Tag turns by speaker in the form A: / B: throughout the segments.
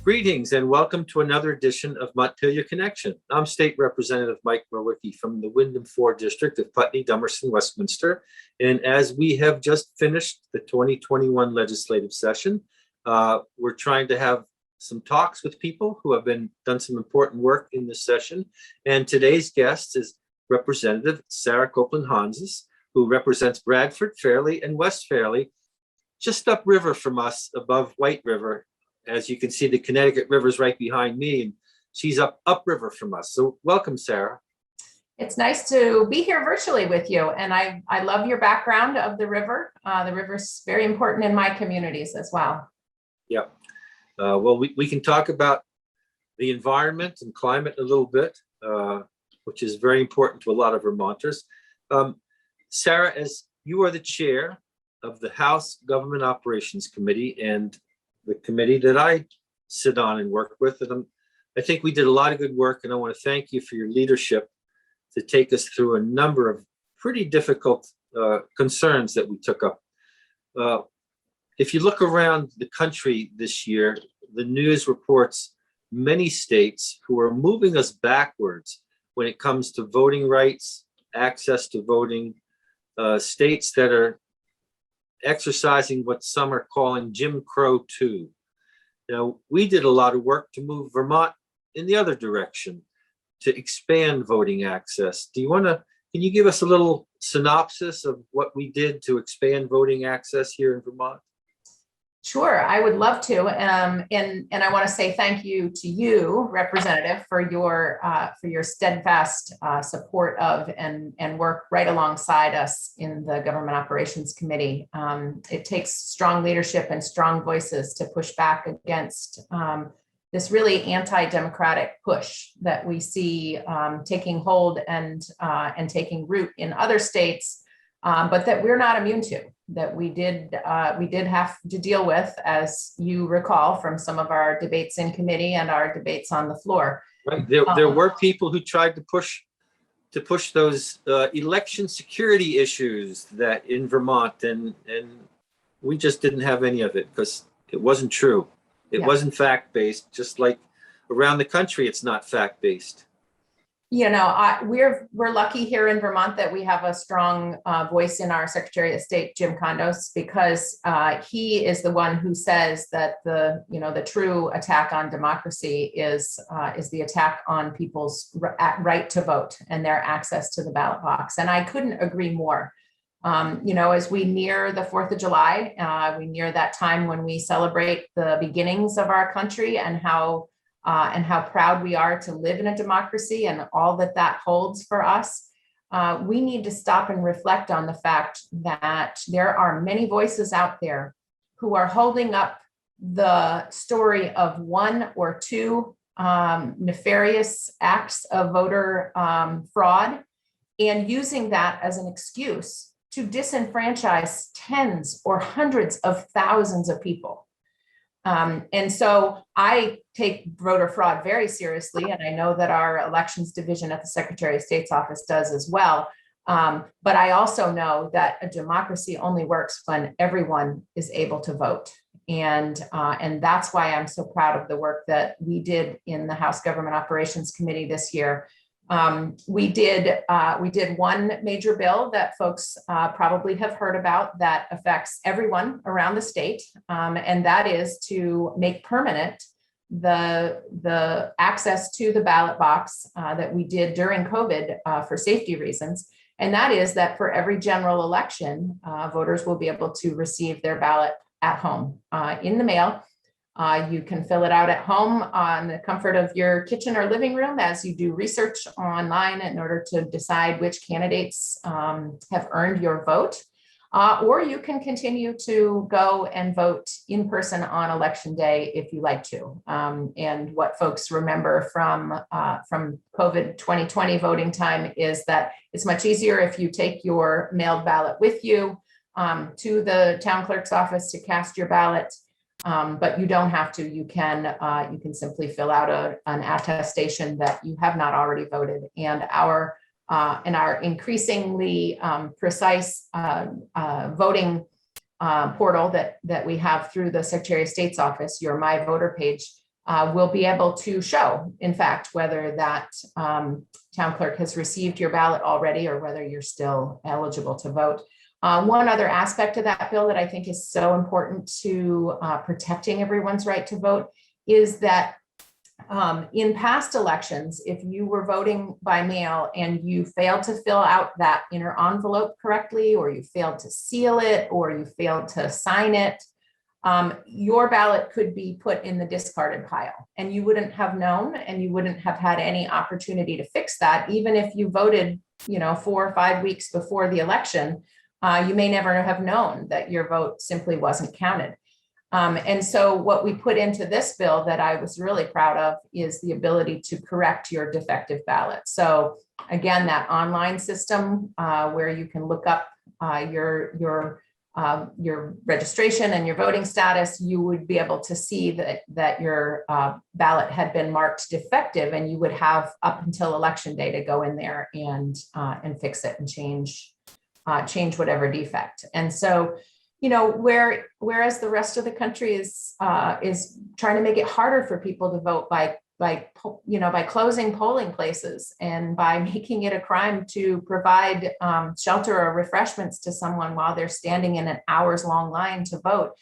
A: Greetings and welcome to another edition of Montpelier Connection. I'm State Representative Mike Mrowicki from the Wyndham 4 District of Putney, Dummerston, Westminster. And as we have just finished the 2021 legislative session, we're trying to have some talks with people who have done some important work in this session. And today's guest is Representative Sarah Copeland-Hanzas, who represents Bradford, Fairleigh, and West Fairleigh, just upriver from us above White River. As you can see, the Connecticut River is right behind me, and she's upriver from us. So welcome, Sarah.
B: It's nice to be here virtually with you. And I love your background of the river. The river's very important in my communities as well.
A: Yeah. Well, we can talk about the environment and climate a little bit, which is very important to a lot of Vermonters. Sarah, as you are the chair of the House Government Operations Committee and the committee that I sit on and work with, and I think we did a lot of good work, and I want to thank you for your leadership to take us through a number of pretty difficult concerns that we took up. If you look around the country this year, the news reports many states who are moving us backwards when it comes to voting rights, access to voting, states that are exercising what some are calling Jim Crow 2. Now, we did a lot of work to move Vermont in the other direction, to expand voting access. Can you give us a little synopsis of what we did to expand voting access here in Vermont?
B: Sure, I would love to. And I want to say thank you to you, Representative, for your steadfast support of and work right alongside us in the Government Operations Committee. It takes strong leadership and strong voices to push back against this really anti-democratic push that we see taking hold and taking root in other states, but that we're not immune to. That we did have to deal with, as you recall from some of our debates in committee and our debates on the floor.
A: Right. There were people who tried to push those election security issues that in Vermont, and we just didn't have any of it because it wasn't true. It wasn't fact-based, just like around the country, it's not fact-based.
B: You know, we're lucky here in Vermont that we have a strong voice in our Secretary of State, Jim Condos, because he is the one who says that the true attack on democracy is the attack on people's right to vote and their access to the ballot box. And I couldn't agree more. As we near the 4th of July, we near that time when we celebrate the beginnings of our country and how proud we are to live in a democracy and all that holds for us. We need to stop and reflect on the fact that there are many voices out there who are holding up the story of one or two nefarious acts of voter fraud and using that as an excuse to disenfranchise tens or hundreds of thousands of people. And so I take voter fraud very seriously, and I know that our elections division at the Secretary of State's office does as well. But I also know that a democracy only works when everyone is able to vote. And that's why I'm so proud of the work that we did in the House Government Operations Committee this year. We did one major bill that folks probably have heard about that affects everyone around the state, and that is to make permanent the access to the ballot box that we did during COVID for safety reasons. And that is that for every general election, voters will be able to receive their ballot at home in the mail. You can fill it out at home on the comfort of your kitchen or living room as you do research online in order to decide which candidates have earned your vote. Or you can continue to go and vote in person on election day if you like to. And what folks remember from COVID 2020 voting time is that it's much easier if you take your mailed ballot with you to the town clerk's office to cast your ballot. But you don't have to. You can simply fill out an attestation that you have not already voted. And our increasingly precise voting portal that we have through the Secretary of State's office, your My Voter page, will be able to show, in fact, whether that town clerk has received your ballot already or whether you're still eligible to vote. One other aspect of that bill that I think is so important to protecting everyone's right to vote is that in past elections, if you were voting by mail and you failed to fill out that inner envelope correctly, or you failed to seal it, or you failed to sign it, your ballot could be put in the discarded pile and you wouldn't have known, and you wouldn't have had any opportunity to fix that. Even if you voted, 4 or 5 weeks before the election, you may never have known that your vote simply wasn't counted. And so what we put into this bill that I was really proud of is the ability to correct your defective ballot. So again, that online system where you can look up your registration and your voting status, you would be able to see that your ballot had been marked defective, and you would have up until election day to go in there and fix it and change whatever defect. And so, whereas the rest of the country is trying to make it harder for people to vote by closing polling places and by making it a crime to provide shelter or refreshments to someone while they're standing in an hours-long line to vote.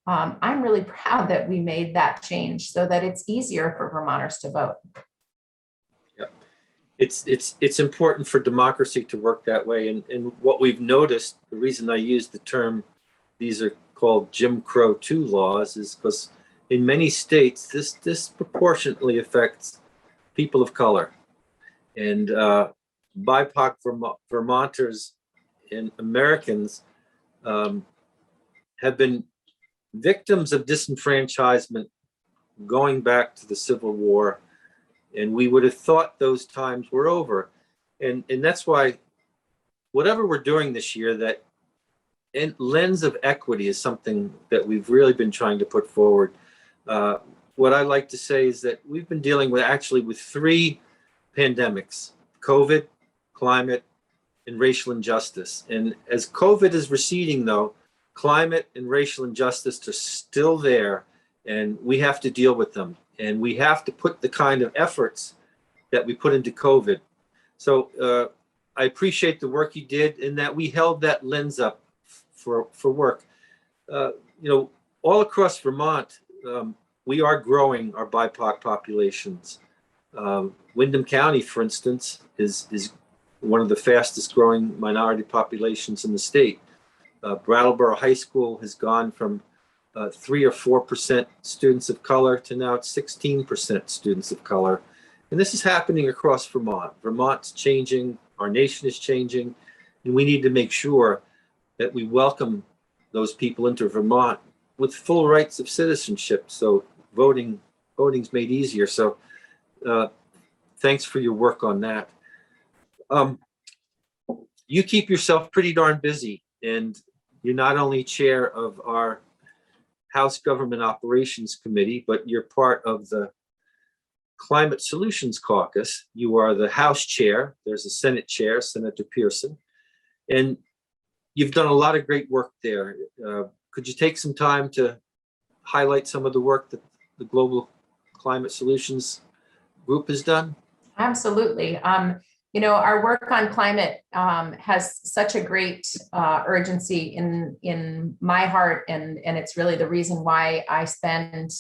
B: I'm really proud that we made that change so that it's easier for Vermonters to vote.
A: Yeah, it's important for democracy to work that way. And what we've noticed, the reason I use the term, these are called Jim Crow II laws, is because in many states, this disproportionately affects people of color. And BIPOC Vermonters and Americans have been victims of disenfranchisement going back to the Civil War. And we would have thought those times were over. And that's why whatever we're doing this year, that lens of equity is something that we've really been trying to put forward. What I like to say is that we've been dealing with 3 pandemics: COVID, climate, and racial injustice. And as COVID is receding, though, climate and racial injustice are still there, and we have to deal with them. And we have to put the kind of efforts that we put into COVID. So I appreciate the work you did in that we held that lens up for work. All across Vermont, we are growing our BIPOC populations. Windham County, for instance, is one of the fastest growing minority populations in the state. Brattleboro High School has gone from 3 or 4% students of color to now it's 16% students of color. And this is happening across Vermont. Vermont's changing, our nation is changing, and we need to make sure that we welcome those people into Vermont with full rights of citizenship. So voting's made easier. So thanks for your work on that. You keep yourself pretty darn busy, and you're not only chair of our House Government Operations Committee, but you're part of the Climate Solutions Caucus. You are the House chair. There's a Senate chair, Senator Pearson, and you've done a lot of great work there. Could you take some time to highlight some of the work that the Global Climate Solutions Group has done?
B: Absolutely. Our work on climate has such a great urgency in my heart, and it's really the reason why I spend,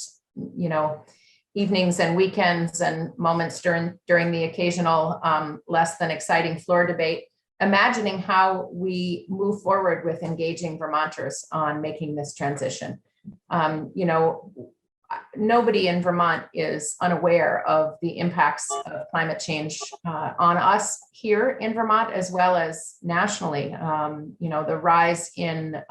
B: evenings and weekends and moments during the occasional less than exciting floor debate, imagining how we move forward with engaging Vermonters on making this transition. Nobody in Vermont is unaware of the impacts of climate change on us here in Vermont, as well as nationally. The rise in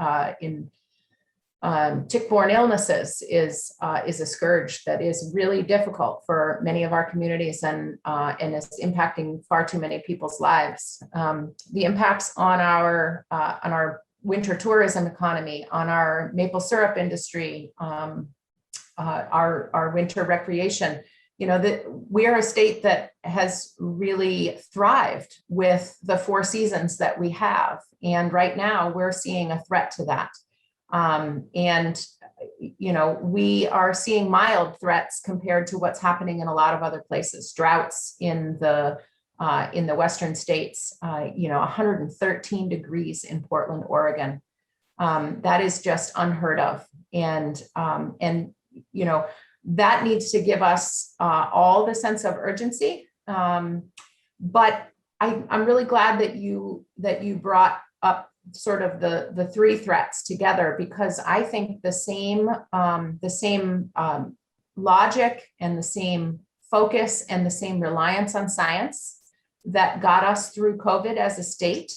B: tick-borne illnesses is a scourge that is really difficult for many of our communities and is impacting far too many people's lives. The impacts on our winter tourism economy, on our maple syrup industry, our winter recreation. We are a state that has really thrived with the 4 seasons that we have. And right now we're seeing a threat to that. And, we are seeing mild threats compared to what's happening in a lot of other places. Droughts in the western states, 113 degrees in Portland, Oregon. That is just unheard of. And that needs to give us all the sense of urgency. But I'm really glad that you brought up sort of the three threats together, because I think the same logic and the same focus and the same reliance on science that got us through COVID as a state,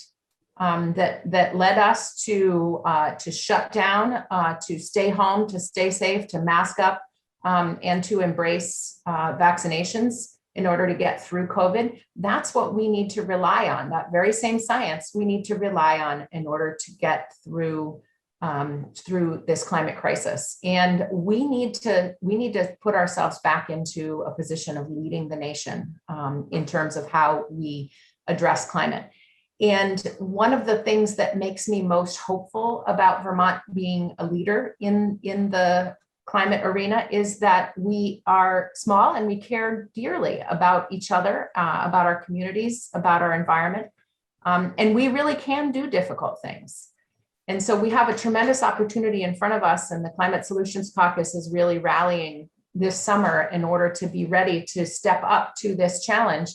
B: that led us to shut down, to stay home, to stay safe, to mask up, and to embrace vaccinations in order to get through COVID. That's what we need to rely on. That very same science we need to rely on in order to get through this climate crisis. And we need to put ourselves back into a position of leading the nation in terms of how we address climate. And one of the things that makes me most hopeful about Vermont being a leader in the climate arena is that we are small and we care dearly about each other, about our communities, about our environment. And we really can do difficult things. And so we have a tremendous opportunity in front of us, and the Climate Solutions Caucus is really rallying this summer in order to be ready to step up to this challenge.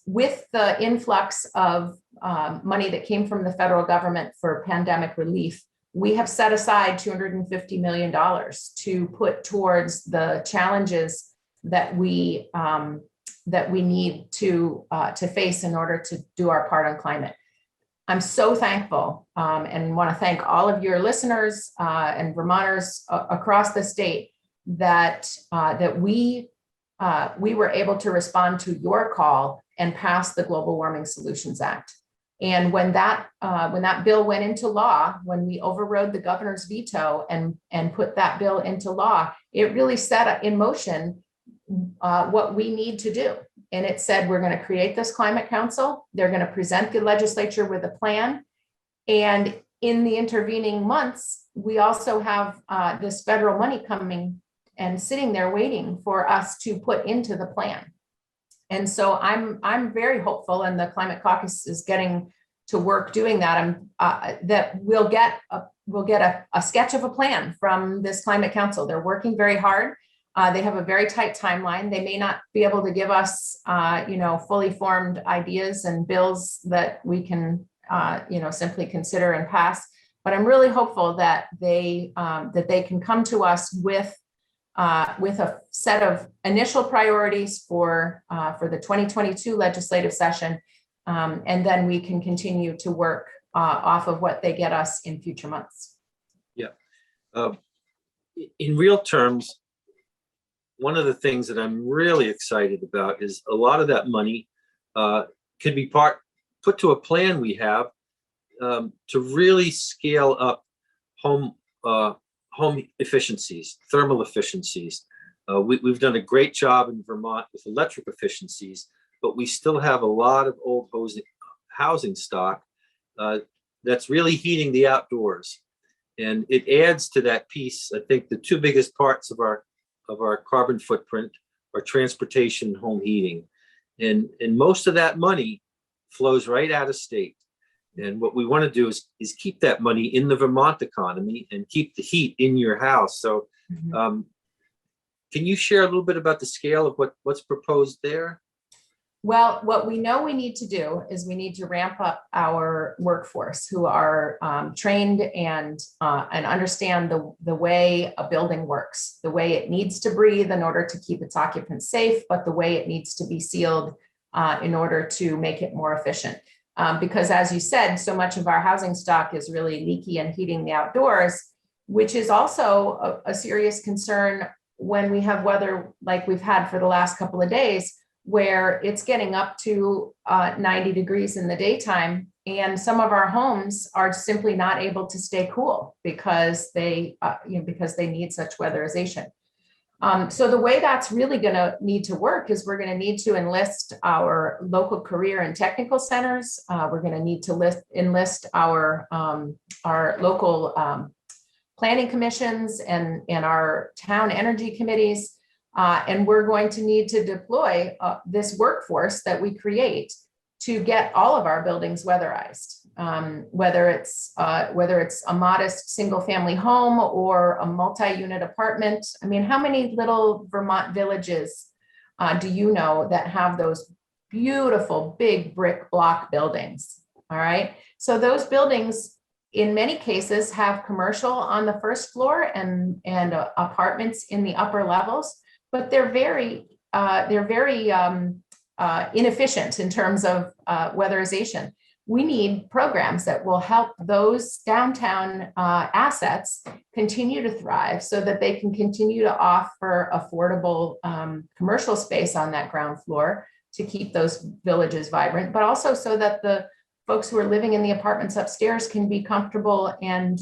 B: With the influx of money that came from the federal government for pandemic relief, we have set aside $250 million to put towards the challenges that we need to face in order to do our part on climate. I'm so thankful and want to thank all of your listeners and Vermonters across the state that we were able to respond to your call and pass the Global Warming Solutions Act. And when that bill went into law, when we overrode the governor's veto and put that bill into law, it really set in motion what we need to do. And it said, we're going to create this climate council. They're going to present the legislature with a plan. And in the intervening months, we also have this federal money coming and sitting there waiting for us to put into the plan. And so I'm very hopeful, and the Climate Caucus is getting to work doing that. That we'll get a sketch of a plan from this Climate Council. They're working very hard. They have a very tight timeline. They may not be able to give us, fully formed ideas and bills that we can, simply consider and pass. But I'm really hopeful that they can come to us with a set of initial priorities for the 2022 legislative session, and then we can continue to work off of what they get us in future months.
A: Yeah. In real terms, one of the things that I'm really excited about is a lot of that money could be put to a plan we have to really scale up home efficiencies, thermal efficiencies. We've done a great job in Vermont with electric efficiencies, but we still have a lot of old housing stock that's really heating the outdoors. And it adds to that piece. I think the two biggest parts of our carbon footprint are transportation and home heating. And most of that money flows right out of state. And what we want to do is keep that money in the Vermont economy and keep the heat in your house. So can you share a little bit about the scale of what's proposed there?
B: Well, what we know we need to do is we need to ramp up our workforce who are trained and understand the way a building works, the way it needs to breathe in order to keep its occupants safe, but the way it needs to be sealed in order to make it more efficient. Because as you said, so much of our housing stock is really leaky and heating the outdoors, which is also a serious concern when we have weather like we've had for the last couple of days, where it's getting up to 90 degrees in the daytime. And some of our homes are simply not able to stay cool because they need such weatherization. So the way that's really going to need to work is we're going to need to enlist our local career and technical centers. We're going to need to enlist our local planning commissions and our town energy committees. And we're going to need to deploy this workforce that we create to get all of our buildings weatherized. Whether it's a modest single family home or a multi-unit apartment. I mean, how many little Vermont villages do you know that have those beautiful big brick block buildings? All right. So those buildings in many cases have commercial on the first floor and apartments in the upper levels, but they're very inefficient in terms of weatherization. We need programs that will help those downtown assets continue to thrive so that they can continue to offer affordable commercial space on that ground floor to keep those villages vibrant, but also so that the folks who are living in the apartments upstairs can be comfortable and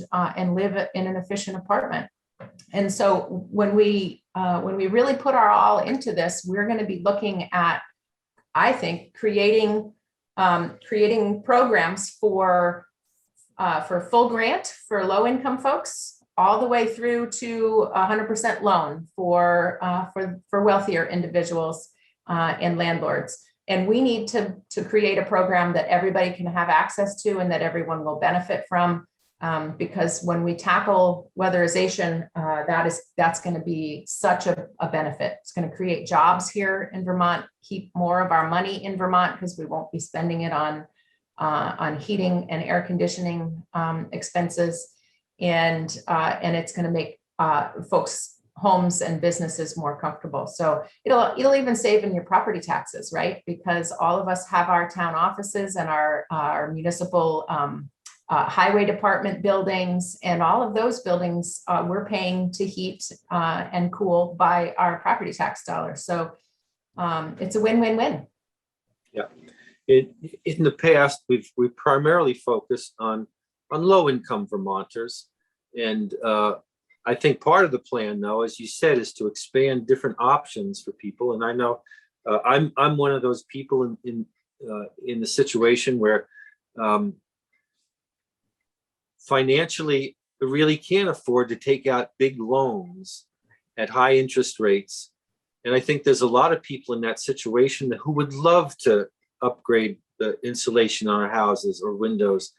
B: live in an efficient apartment. And so when we really put our all into this, we're going to be looking at, I think, creating programs for full grant for low income folks, all the way through to 100% loan for wealthier individuals and landlords. And we need to create a program that everybody can have access to and that everyone will benefit from. Because when we tackle weatherization, that's going to be such a benefit. It's going to create jobs here in Vermont, keep more of our money in Vermont because we won't be spending it on heating and air conditioning expenses, and it's going to make folks' homes and businesses more comfortable. So it'll even save in your property taxes, right? Because all of us have our town offices and our municipal highway department buildings, and all of those buildings we're paying to heat and cool by our property tax dollars. So it's a win-win-win.
A: Yeah. In the past, we've primarily focused on low-income Vermonters, and I think part of the plan, though, as you said, is to expand different options for people. And I know I'm one of those people in the situation where financially, we really can't afford to take out big loans at high interest rates. And I think there's a lot of people in that situation who would love to upgrade the insulation on our houses or windows.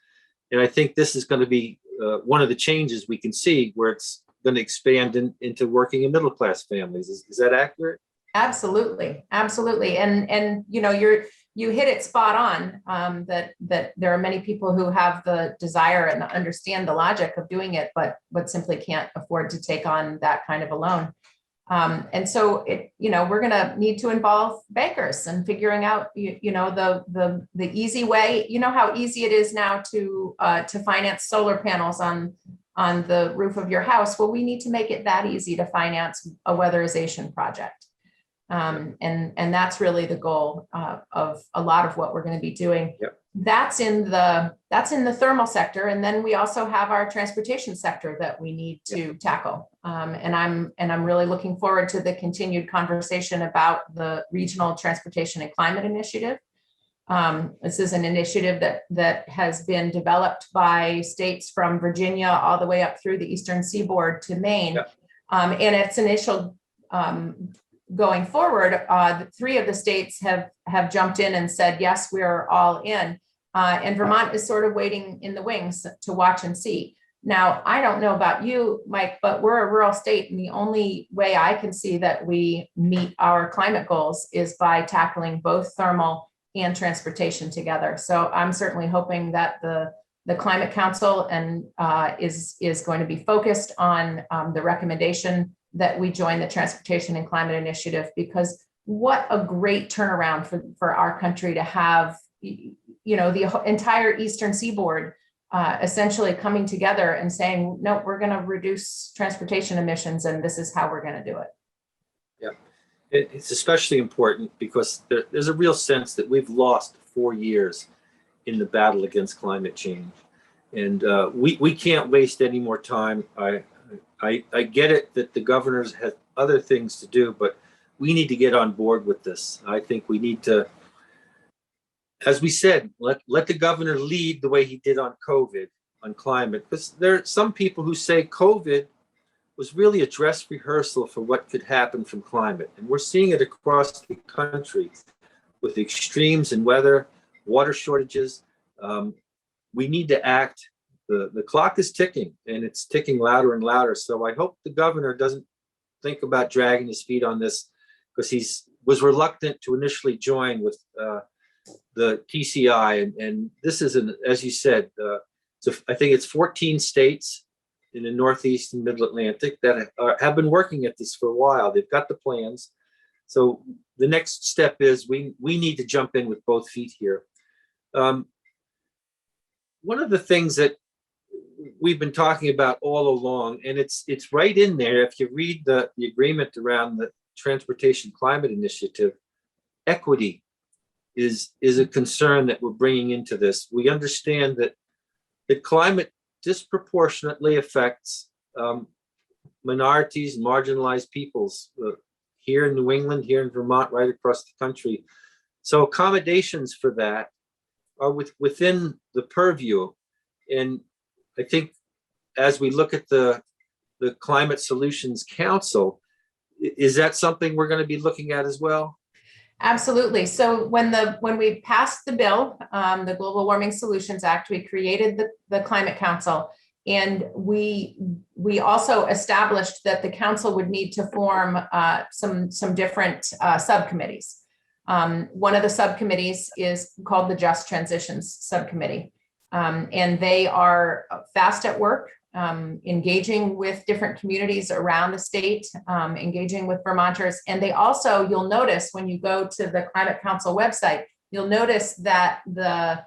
A: And I think this is going to be one of the changes we can see, where it's going to expand into working and middle class families. Is that accurate?
B: Absolutely. And you hit it spot on, that there are many people who have the desire and understand the logic of doing it, but simply can't afford to take on that kind of a loan. And so we're going to need to involve bankers and figuring out, the easy way. You know how easy it is now to finance solar panels on the roof of your house. Well, we need to make it that easy to finance a weatherization project. And that's really the goal of a lot of what we're going to be doing.
A: Yep.
B: That's in the thermal sector, and then we also have our transportation sector that we need to tackle. And I'm really looking forward to the continued conversation about the Regional Transportation and Climate Initiative. This is an initiative that has been developed by states from Virginia all the way up through the Eastern Seaboard to Maine. Yep. And its initial going forward, 3 of the states have jumped in and said, yes, we're all in. And Vermont is sort of waiting in the wings to watch and see. Now, I don't know about you, Mike, but we're a rural state, and the only way I can see that we meet our climate goals is by tackling both thermal and transportation together. So I'm certainly hoping that the Climate Council is going to be focused on the recommendation that we join the Transportation and Climate Initiative, because what a great turnaround for our country to have, the entire Eastern Seaboard essentially coming together and saying, no, we're going to reduce transportation emissions, and this is how we're going to do it.
A: Yeah, it's especially important because there's a real sense that we've lost 4 years in the battle against climate change, and we can't waste any more time. I get it that the governors other things to do, but we need to get on board with this. I think we need to, as we said, let the governor lead the way he did on COVID, on climate, because there are some people who say COVID was really a dress rehearsal for what could happen from climate. And we're seeing it across the country with extremes in weather, water shortages. We need to act. The clock is ticking, and it's ticking louder and louder. So I hope the governor doesn't think about dragging his feet on this, because was reluctant to initially join with the TCI. And this is, as you said, so I think it's 14 states in the Northeast and Middle Atlantic that have been working at this for a while. They've got the plans. So the next step is we need to jump in with both feet here. One of the things that we've been talking about all along, and it's right in there, if you read the agreement around the Transportation Climate Initiative, equity is a concern that we're bringing into this. We understand that climate disproportionately affects minorities, marginalized peoples here in New England, here in Vermont, right across the country. So accommodations for that are within the purview. And I think as we look at the Climate Solutions Council, is that something we're going to be looking at as well?
B: Absolutely. So when we passed the bill, the Global Warming Solutions Act, we created the Climate Council, and we also established that the council would need to form some different subcommittees. One of the subcommittees is called the Just Transitions Subcommittee, and they are fast at work, engaging with different communities around the state, engaging with Vermonters. And they also, you'll notice when you go to the Climate Council website, you'll notice that the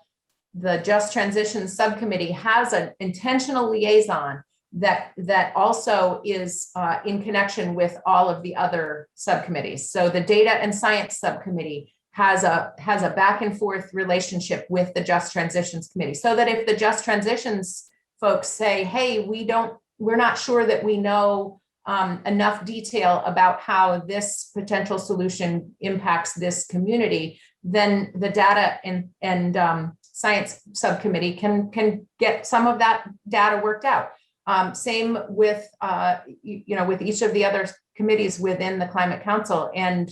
B: Just Transition Subcommittee has an intentional liaison that also is in connection with all of the other subcommittees. So the Data and Science Subcommittee has a back and forth relationship with the Just Transitions Committee, so that if the Just Transitions folks say, hey, we're not sure that we know enough detail about how this potential solution impacts this community, then the Data and Science Subcommittee can get some of that data worked out. Same with with each of the other committees within the Climate Council, and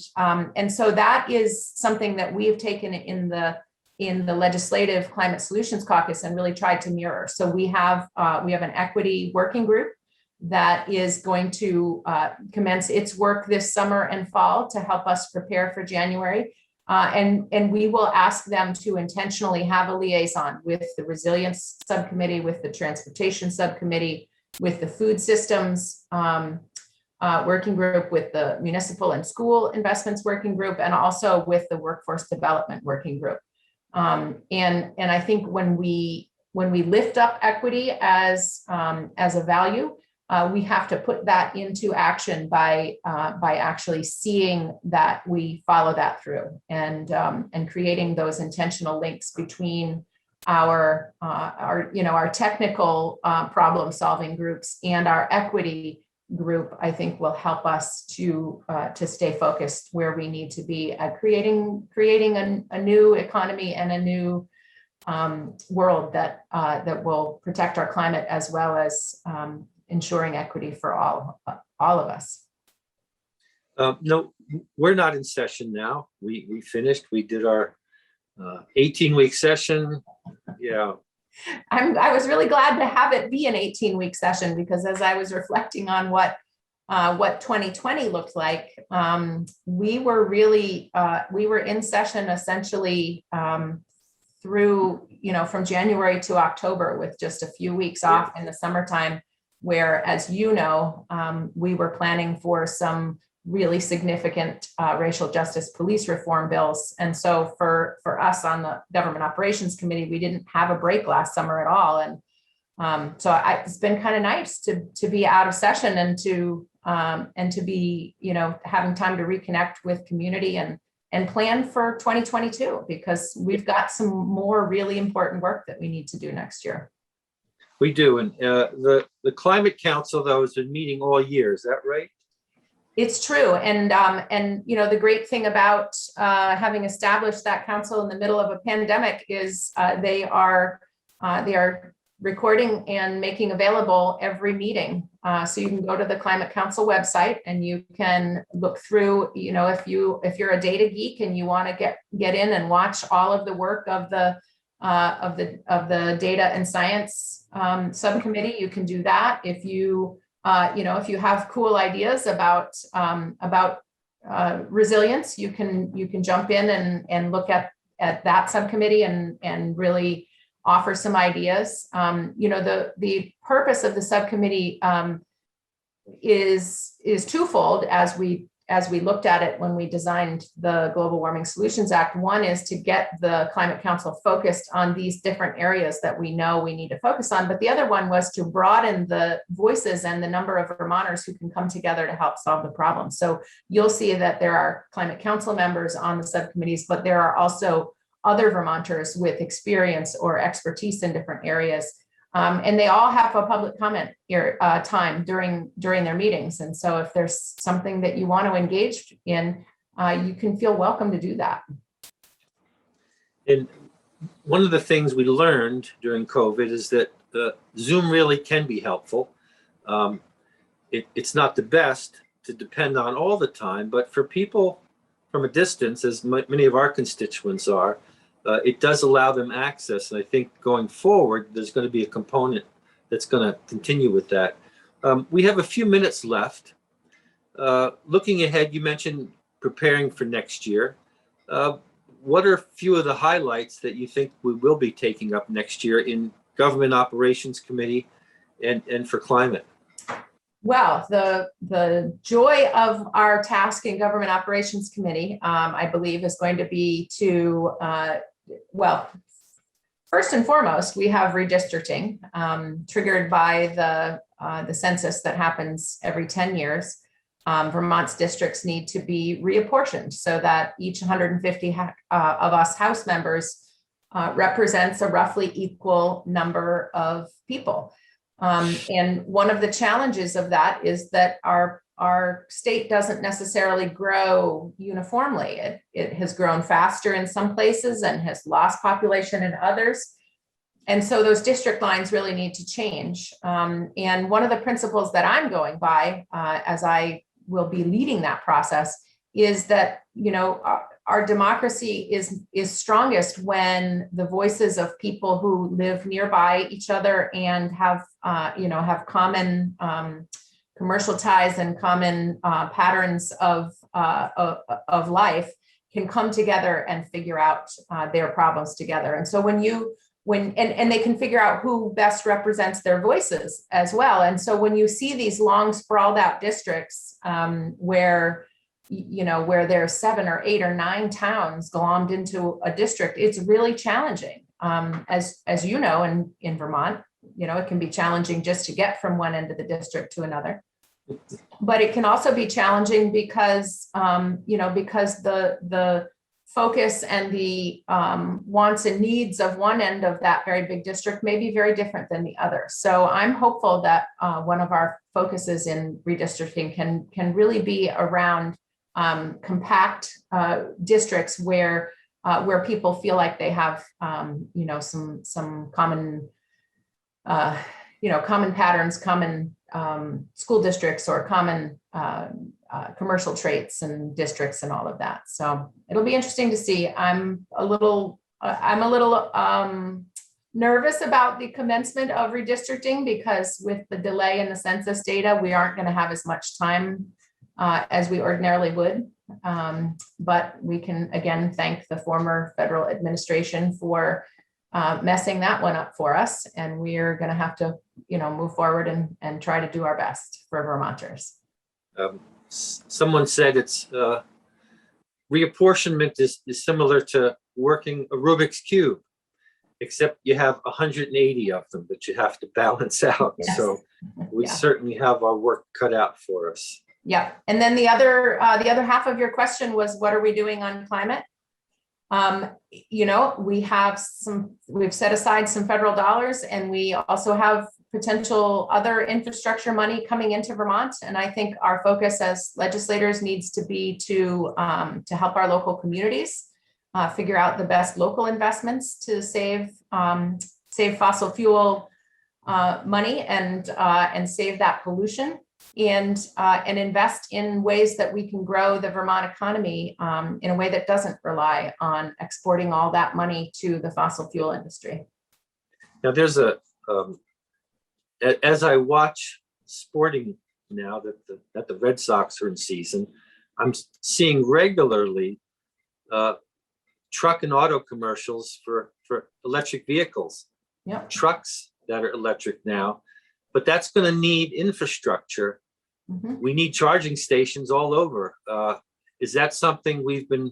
B: so that is something that we have taken in the Legislative Climate Solutions Caucus and really tried to mirror. So we have an equity working group that is going to commence its work this summer and fall to help us prepare for January. And we will ask them to intentionally have a liaison with the Resilience Subcommittee, with the Transportation Subcommittee, with the Food Systems Working Group, with the Municipal and School Investments Working Group, and also with the Workforce Development Working Group. And I think when we lift up equity as a value, we have to put that into action by actually seeing that we follow that through, and creating those intentional links between our technical problem solving groups and our equity group. I think will help us to stay focused where we need to be at creating a new economy and a new world that will protect our climate, as well as ensuring equity for all of us.
A: No, we're not in session now. We finished. We did our 18-week session. Yeah.
B: I was really glad to have it be an 18-week session, because as I was reflecting on what 2020 looked like, we were in session essentially through, from January to October, with just a few weeks off in the summertime, where, as we were planning for some really significant racial justice police reform bills. And so for us on the Government Operations Committee, we didn't have a break last summer at all. And so it's been kind of nice to be out of session and to be, having time to reconnect with community and plan for 2022, because we've got some more really important work that we need to do next year.
A: We do. And the Climate Council, though, has been meeting all year. Is that right?
B: It's true. And you know, the great thing about having established that council in the middle of a pandemic is they are recording and making available every meeting. So you can go to the Climate Council website and you can look through, you know, if you're a data geek and you want to get in and watch all of the work of the data and science subcommittee, you can do that. If you if you have cool ideas about resilience, you can jump in and look at that subcommittee and really offer some ideas. The purpose of the subcommittee is twofold as we looked at it when we designed the Global Warming Solutions Act. One is to get the Climate Council focused on these different areas that we know we need to focus on. But the other one was to broaden the voices and the number of Vermonters who can come together to help solve the problem. So you'll see that there are Climate Council members on the subcommittees, but there are also other Vermonters with experience or expertise in different areas. And they all have a public comment time during their meetings. And so if there's something that you want to engage in, you can feel welcome to do that.
A: And one of the things we learned during COVID is that Zoom really can be helpful. It's not the best to depend on all the time, but for people from a distance, as many of our constituents are, it does allow them access. And I think going forward, there's going to be a component that's going to continue with that. We have a few minutes left. Looking ahead, you mentioned preparing for next year. What are a few of the highlights that you think we will be taking up next year in Government Operations Committee and for climate?
B: Well, the joy of our task in Government Operations Committee, I believe, is going to be to well, first and foremost, we have redistricting triggered by the census that happens every 10 years. Vermont's districts need to be reapportioned so that each 150 of us House members represents a roughly equal number of people. And one of the challenges of that is that our state doesn't necessarily grow uniformly. It has grown faster in some places and has lost population in others. And so those district lines really need to change. And one of the principles that I'm going by as I will be leading that process is that, you know, our democracy is strongest when the voices of people who live nearby each other and have common commercial ties and common patterns of life can come together and figure out their problems together. And so when they can figure out who best represents their voices as well. And so when you see these long sprawled out districts where there's 7 or 8 or 9 towns glommed into a district, it's really challenging. As you know, in Vermont, you know, it can be challenging just to get from one end of the district to another. But it can also be challenging because, because the focus and the wants and needs of one end of that very big district may be very different than the other. So I'm hopeful that one of our focuses in redistricting can really be around compact districts where people feel like they have some common common patterns, common school districts, or common commercial traits and districts and all of that. So it'll be interesting to see. I'm a little nervous about the commencement of redistricting because with the delay in the census data, we aren't going to have as much time as we ordinarily would. But we can again thank the former federal administration for messing that one up for us, and we're going to have to, move forward and try to do our best for Vermonters.
A: Someone said it's reapportionment is similar to working a Rubik's Cube, except you have 180 of them that you have to balance out. Yes. So we certainly have our work cut out for us.
B: Yeah, and then the other half of your question was, what are we doing on climate? We've set aside some federal dollars, and we also have potential other infrastructure money coming into Vermont. And I think our focus as legislators needs to be to help our local communities figure out the best local investments to save fossil fuel money and save that pollution, and invest in ways that we can grow the Vermont economy in a way that doesn't rely on exporting all that money to the fossil fuel industry.
A: Now, there's as I watch sporting now that the Red Sox are in season, I'm seeing regularly truck and auto commercials for electric vehicles.
B: Yep.
A: Trucks that are electric now, but that's going to need infrastructure.
B: Mm-hmm.
A: We need charging stations all over. Is that something we've been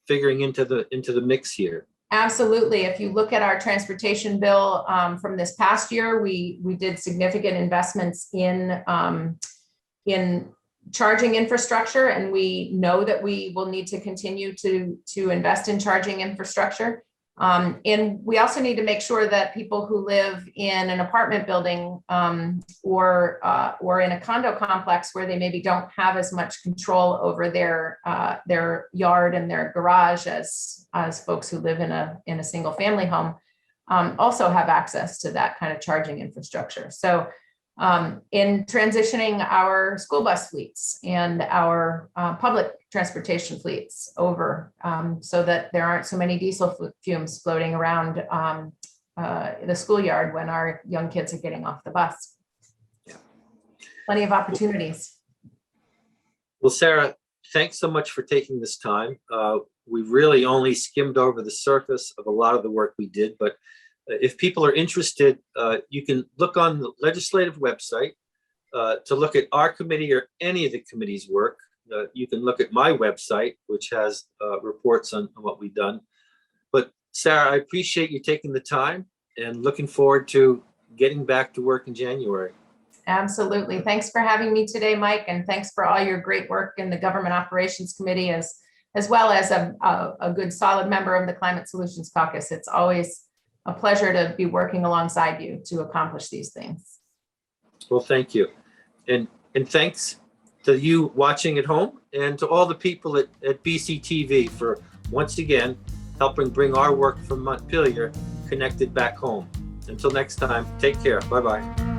A: figuring into the mix here?
B: Absolutely. If you look at our transportation bill from this past year, we did significant investments in charging infrastructure, and we know that we will need to continue to invest in charging infrastructure. And we also need to make sure that people who live in an apartment building or in a condo complex where they maybe don't have as much control over their yard and their garage as folks who live in a single family home also have access to that kind of charging infrastructure. So in transitioning our school bus fleets and our public transportation fleets over so that there aren't so many diesel fumes floating around the schoolyard when our young kids are getting off the bus.
A: Yeah.
B: Plenty of opportunities.
A: Well, Sarah, thanks so much for taking this time. We've really only skimmed over the surface of a lot of the work we did, but if people are interested, you can look on the legislative website to look at our committee or any of the committee's work. You can look at my website, which has reports on what we've done. But Sarah, I appreciate you taking the time and looking forward to getting back to work in January.
B: Absolutely. Thanks for having me today, Mike, and thanks for all your great work in the Government Operations Committee as well as a good solid member of the Climate Solutions Caucus. It's always a pleasure to be working alongside you to accomplish these things.
A: Well, thank you. And thanks to you watching at home and to all the people at BCTV for once again helping bring our work from Montpelier connected back home. Until next time, take care. Bye-bye.